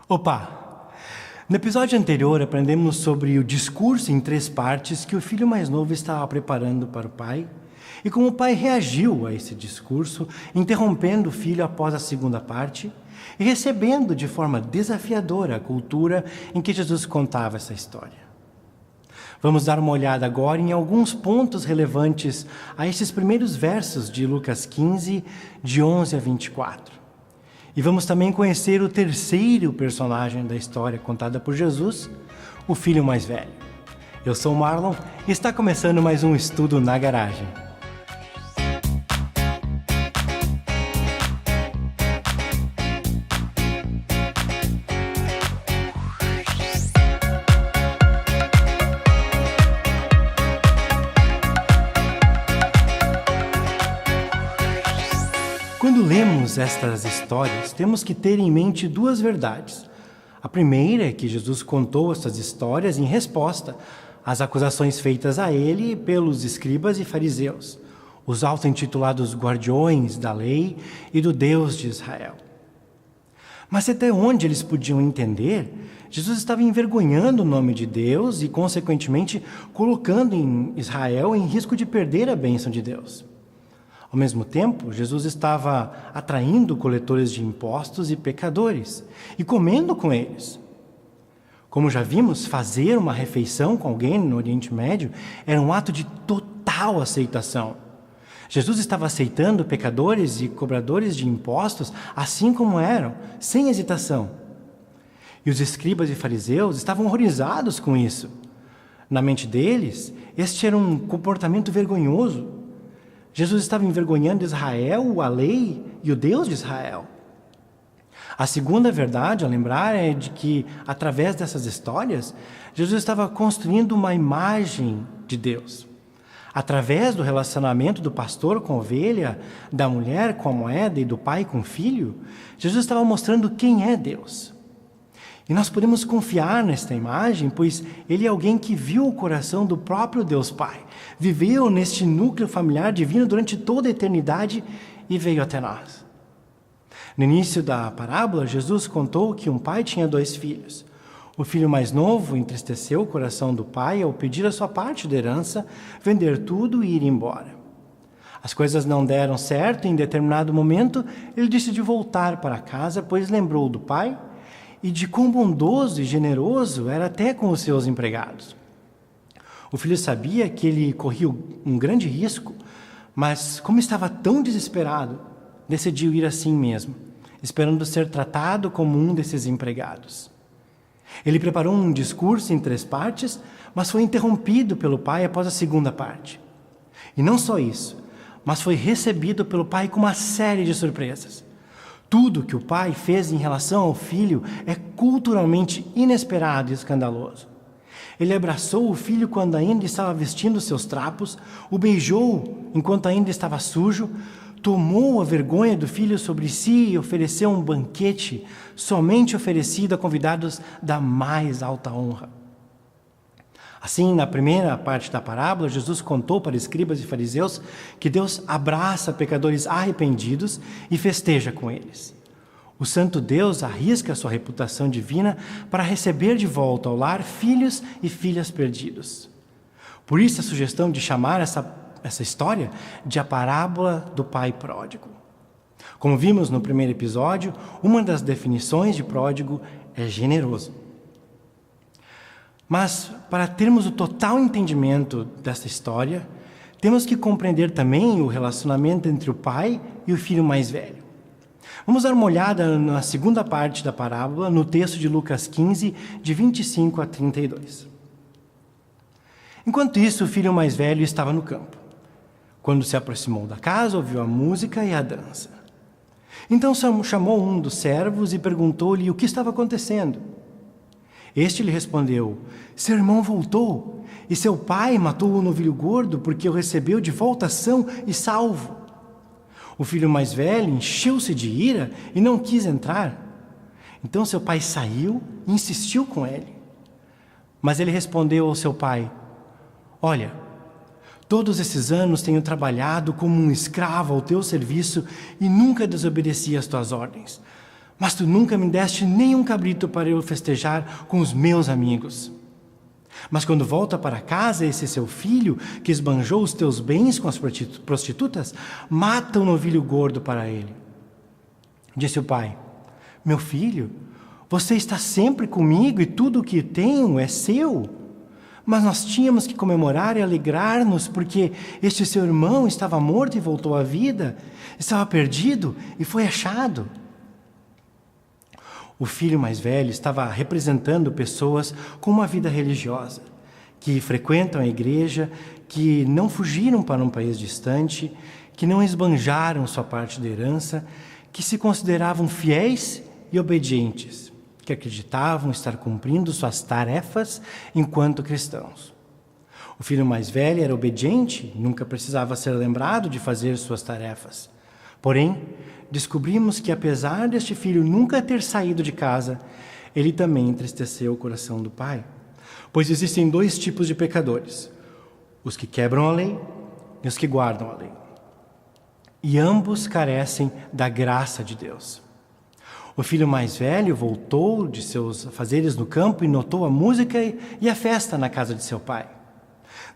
Opa! No episódio anterior aprendemos sobre o discurso em 3 partes que o filho mais novo estava preparando para o pai e como o pai reagiu a esse discurso, interrompendo o filho após a segunda parte e recebendo de forma desafiadora a cultura em que Jesus contava essa história. Vamos dar uma olhada agora em alguns pontos relevantes a esses primeiros versos de Lucas 15, de 11 a 24. E vamos também conhecer o terceiro personagem da história contada por Jesus, o filho mais velho. Eu sou o Marlon e está começando mais um estudo na garagem. Quando lemos estas histórias, temos que ter em mente 2 verdades. A primeira é que Jesus contou essas histórias em resposta às acusações feitas a ele pelos escribas e fariseus, os auto-intitulados guardiões da lei e do Deus de Israel. Mas até onde eles podiam entender, Jesus estava envergonhando o nome de Deus e, consequentemente, colocando em Israel em risco de perder a bênção de Deus. Ao mesmo tempo, Jesus estava atraindo coletores de impostos e pecadores e comendo com eles. Como já vimos, fazer uma refeição com alguém no Oriente Médio era um ato de total aceitação. Jesus estava aceitando pecadores e cobradores de impostos assim como eram, sem hesitação. E os escribas e fariseus estavam horrorizados com isso. Na mente deles, este era um comportamento vergonhoso. Jesus estava envergonhando Israel, a lei e o Deus de Israel. A segunda verdade a lembrar é de que, através dessas histórias, Jesus estava construindo uma imagem de Deus. Através do relacionamento do pastor com a ovelha, da mulher com a moeda e do pai com o filho, Jesus estava mostrando quem é Deus. E nós podemos confiar nesta imagem, pois ele é alguém que viu o coração do próprio Deus Pai, viveu neste núcleo familiar divino durante toda a eternidade e veio até nós. No início da parábola, Jesus contou que um pai tinha 2 filhos. O filho mais novo entristeceu o coração do pai ao pedir a sua parte da herança, vender tudo e ir embora. As coisas não deram certo e em determinado momento ele decidiu voltar para casa, pois lembrou do pai e de quão bondoso e generoso era até com os seus empregados. O filho sabia que ele corria um grande risco, mas como estava tão desesperado, decidiu ir assim mesmo, esperando ser tratado como um desses empregados. Ele preparou um discurso em 3 partes, mas foi interrompido pelo pai após a segunda parte. E não só isso, mas foi recebido pelo pai com uma série de surpresas. Tudo que o pai fez em relação ao filho é culturalmente inesperado e escandaloso. Ele abraçou o filho quando ainda estava vestindo seus trapos, o beijou enquanto ainda estava sujo, tomou a vergonha do filho sobre si e ofereceu um banquete somente oferecido a convidados da mais alta honra. Assim, na primeira parte da parábola, Jesus contou para escribas e fariseus que Deus abraça pecadores arrependidos e festeja com eles. O santo Deus arrisca sua reputação divina para receber de volta ao lar filhos e filhas perdidos. Por isso a sugestão de chamar essa história de a parábola do pai pródigo. Como vimos no primeiro episódio, uma das definições de pródigo é generoso. Mas, para termos o total entendimento dessa história, temos que compreender também o relacionamento entre o pai e o filho mais velho. Vamos dar uma olhada na segunda parte da parábola, no texto de Lucas 15, de 25 a 32. Enquanto isso, o filho mais velho estava no campo. Quando se aproximou da casa, ouviu a música e a dança. Então chamou um dos servos e perguntou-lhe o que estava acontecendo. Este lhe respondeu: seu irmão voltou, e seu pai matou o novilho gordo porque o recebeu de volta são e salvo. O filho mais velho encheu-se de ira e não quis entrar. Então seu pai saiu e insistiu com ele. Mas ele respondeu ao seu pai: olha, todos esses anos tenho trabalhado como um escravo ao teu serviço e nunca desobedeci às tuas ordens. Mas tu nunca me deste nem um cabrito para eu festejar com os meus amigos. Mas quando volta para casa esse seu filho, que esbanjou os teus bens com as prostitutas, mata um novilho gordo para ele. Disse o pai: meu filho, você está sempre comigo e tudo o que tenho é seu. Mas nós tínhamos que comemorar e alegrar-nos, porque este seu irmão estava morto e voltou à vida, estava perdido e foi achado. O filho mais velho estava representando pessoas com uma vida religiosa, que frequentam a igreja, que não fugiram para um país distante, que não esbanjaram sua parte da herança, que se consideravam fiéis e obedientes, que acreditavam estar cumprindo suas tarefas enquanto cristãos. O filho mais velho era obediente, nunca precisava ser lembrado de fazer suas tarefas. Porém, descobrimos que apesar deste filho nunca ter saído de casa, ele também entristeceu o coração do pai. Pois existem dois tipos de pecadores: os que quebram a lei e os que guardam a lei. E ambos carecem da graça de Deus. O filho mais velho voltou de seus afazeres no campo e notou a música e a festa na casa de seu pai.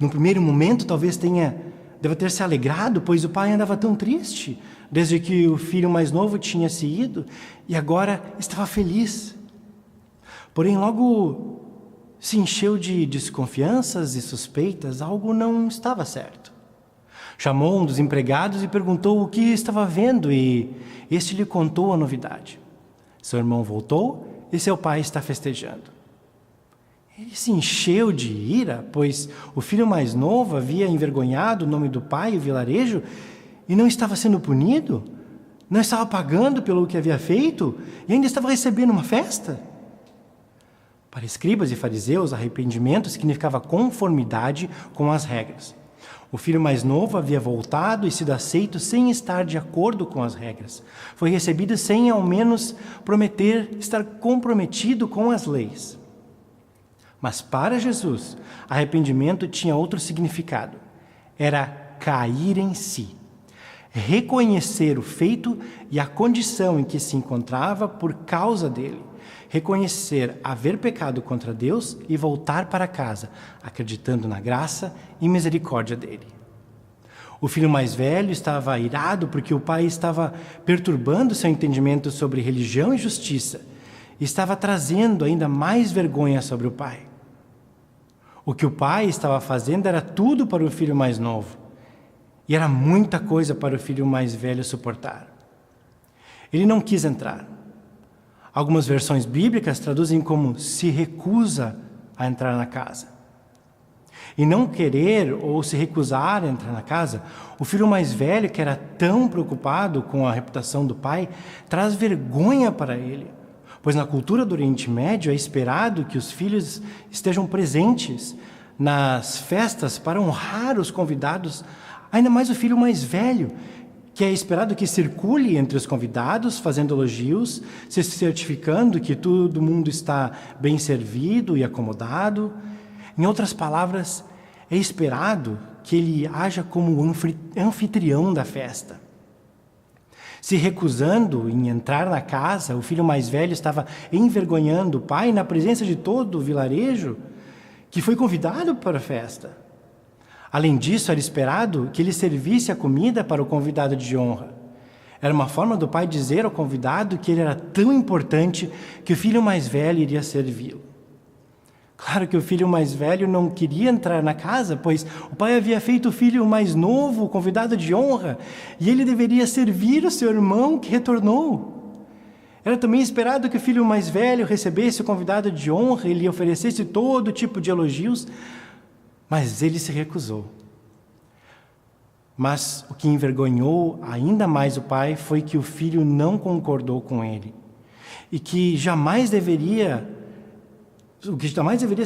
No primeiro momento, talvez deva ter se alegrado, pois o pai andava tão triste, desde que o filho mais novo tinha se ido, e agora estava feliz. Porém, logo se encheu de desconfianças e suspeitas, algo não estava certo. Chamou um dos empregados e perguntou o que estava vendo, e este lhe contou a novidade. Seu irmão voltou e seu pai está festejando. Ele se encheu de ira, pois o filho mais novo havia envergonhado o nome do pai e o vilarejo e não estava sendo punido, não estava pagando pelo que havia feito e ainda estava recebendo uma festa. Para escribas e fariseus, arrependimento significava conformidade com as regras. O filho mais novo havia voltado e sido aceito sem estar de acordo com as regras. Foi recebido sem ao menos prometer estar comprometido com as leis. Mas para Jesus, arrependimento tinha outro significado. Era cair em si. Reconhecer o feito e a condição em que se encontrava por causa dele. Reconhecer haver pecado contra Deus e voltar para casa, acreditando na graça e misericórdia dele. O filho mais velho estava irado porque o pai estava perturbando seu entendimento sobre religião e justiça e estava trazendo ainda mais vergonha sobre o pai. O que o pai estava fazendo era tudo para o filho mais novo e era muita coisa para o filho mais velho suportar. Ele não quis entrar. Algumas versões bíblicas traduzem como se recusa a entrar na casa. E não querer ou se recusar a entrar na casa, o filho mais velho, que era tão preocupado com a reputação do pai, traz vergonha para ele. Pois na cultura do Oriente Médio é esperado que os filhos estejam presentes nas festas para honrar os convidados, ainda mais o filho mais velho, que é esperado que circule entre os convidados, fazendo elogios, se certificando que todo mundo está bem servido e acomodado. Em outras palavras, é esperado que ele haja como anfitrião da festa. Se recusando em entrar na casa, o filho mais velho estava envergonhando o pai na presença de todo o vilarejo que foi convidado para a festa. Além disso, era esperado que ele servisse a comida para o convidado de honra. Era uma forma do pai dizer ao convidado que ele era tão importante que o filho mais velho iria servi-lo. Claro que o filho mais velho não queria entrar na casa, pois o pai havia feito o filho mais novo, o convidado de honra, e ele deveria servir o seu irmão que retornou. Era também esperado que o filho mais velho recebesse o convidado de honra e lhe oferecesse todo tipo de elogios, mas ele se recusou. Mas o que envergonhou ainda mais o pai foi que o filho não concordou com ele. E o que jamais deveria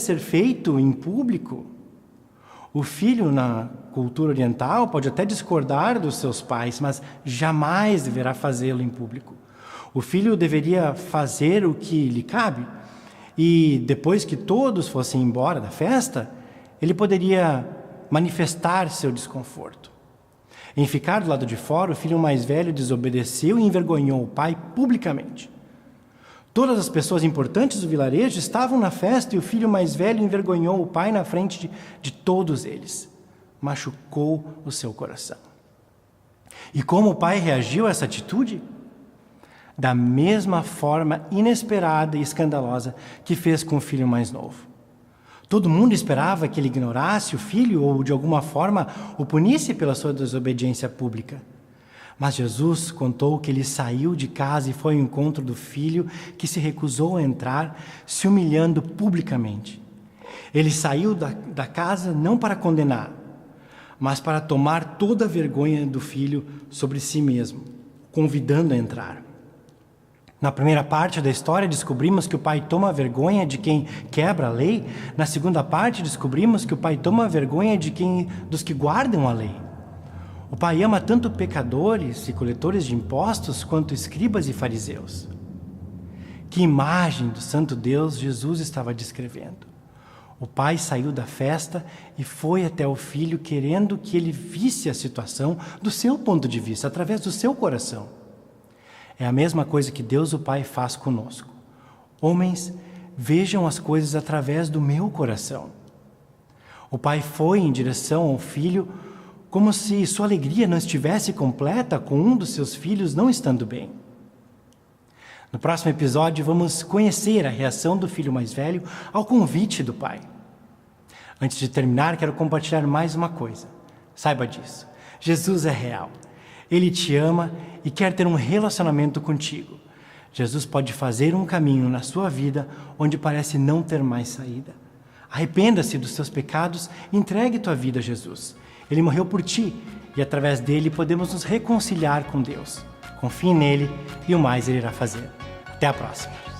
ser feito em público. O filho, na cultura oriental, pode até discordar dos seus pais, mas jamais deverá fazê-lo em público. O filho deveria fazer o que lhe cabe, e depois que todos fossem embora da festa, ele poderia manifestar seu desconforto. Em ficar do lado de fora, o filho mais velho desobedeceu e envergonhou o pai publicamente. Todas as pessoas importantes do vilarejo estavam na festa e o filho mais velho envergonhou o pai na frente de todos eles. Machucou o seu coração. E como o pai reagiu a essa atitude? Da mesma forma inesperada e escandalosa que fez com o filho mais novo. Todo mundo esperava que ele ignorasse o filho ou, de alguma forma, o punisse pela sua desobediência pública. Mas Jesus contou que ele saiu de casa e foi ao encontro do filho que se recusou a entrar, se humilhando publicamente. Ele saiu da casa não para condenar, mas para tomar toda a vergonha do filho sobre si mesmo, convidando a entrar. Na primeira parte da história, descobrimos que o pai toma a vergonha de quem quebra a lei. Na segunda parte, descobrimos que o pai toma a vergonha dos que guardam a lei. O pai ama tanto pecadores e coletores de impostos quanto escribas e fariseus. Que imagem do santo Deus Jesus estava descrevendo. O pai saiu da festa e foi até o filho querendo que ele visse a situação do seu ponto de vista, através do seu coração. É a mesma coisa que Deus o Pai faz conosco. Homens, vejam as coisas através do meu coração. O pai foi em direção ao filho como se sua alegria não estivesse completa com um dos seus filhos não estando bem. No próximo episódio, vamos conhecer a reação do filho mais velho ao convite do pai. Antes de terminar, quero compartilhar mais uma coisa. Saiba disso. Jesus é real. Ele te ama e quer ter um relacionamento contigo. Jesus pode fazer um caminho na sua vida onde parece não ter mais saída. Arrependa-se dos seus pecados e entregue tua vida a Jesus. Ele morreu por ti e através dele podemos nos reconciliar com Deus. Confie nele e o mais ele irá fazer. Até a próxima.